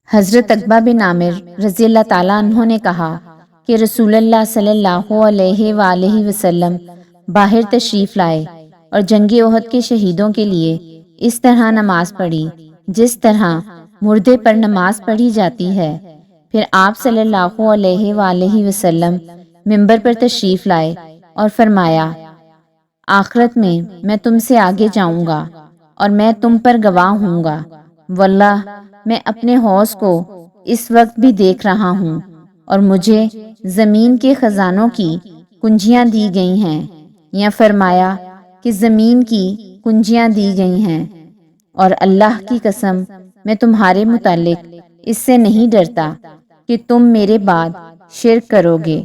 حضرت عقبہ بن عامر رضی اللہ تعالیٰ عنہ نے کہا کہ رسول اللہ صلی اللہ علیہ وآلہ وسلم باہر تشریف لائے اور جنگ احد کے شہیدوں کے لیے اس طرح نماز پڑھی جس طرح مردے پر نماز پڑھی جاتی ہے۔ پھر آپ صلی اللہ علیہ وآلہ وسلم منبر پر تشریف لائے اور فرمایا، آخرت میں تم سے آگے جاؤں گا اور میں تم پر گواہ ہوں گا، واللہ میں اپنے حوض کو اس وقت بھی دیکھ رہا ہوں اور مجھے زمین کے خزانوں کی کنجیاں دی گئی ہیں، یا فرمایا کہ زمین کی کنجیاں دی گئی ہیں، اور اللہ کی قسم میں تمہارے متعلق اس سے نہیں ڈرتا کہ تم میرے بعد شرک کرو گے،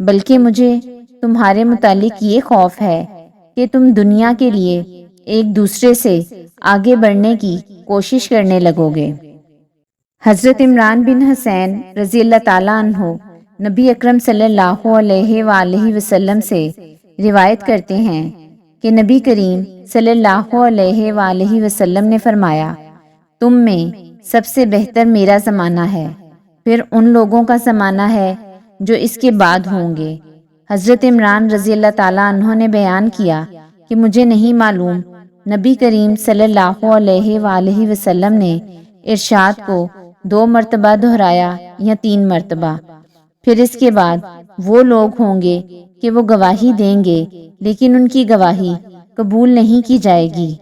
بلکہ مجھے تمہارے متعلق یہ خوف ہے کہ تم دنیا کے لیے ایک دوسرے سے آگے بڑھنے کی کوشش کرنے لگو گے۔ حضرت عمران بن حسین رضی اللہ تعالیٰ عنہ نبی اکرم صلی اللہ علیہ وآلہ وسلم سے روایت کرتے ہیں کہ نبی کریم صلی اللہ علیہ وآلہ وسلم نے فرمایا، تم میں سب سے بہتر میرا زمانہ ہے، پھر ان لوگوں کا زمانہ ہے جو اس کے بعد ہوں گے۔ حضرت عمران رضی اللہ تعالیٰ عنہ نے بیان کیا کہ مجھے نہیں معلوم نبی کریم صلی اللہ علیہ وآلہ وسلم نے ارشاد کو 2 مرتبہ دہرایا یا 3 مرتبہ۔ پھر اس کے بعد وہ لوگ ہوں گے کہ وہ گواہی دیں گے لیکن ان کی گواہی قبول نہیں کی جائے گی،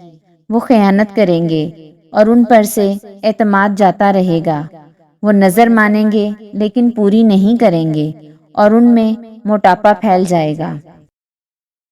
وہ خیانت کریں گے اور ان پر سے اعتماد جاتا رہے گا، وہ نظر مانیں گے لیکن پوری نہیں کریں گے اور ان میں موٹاپا پھیل جائے گا۔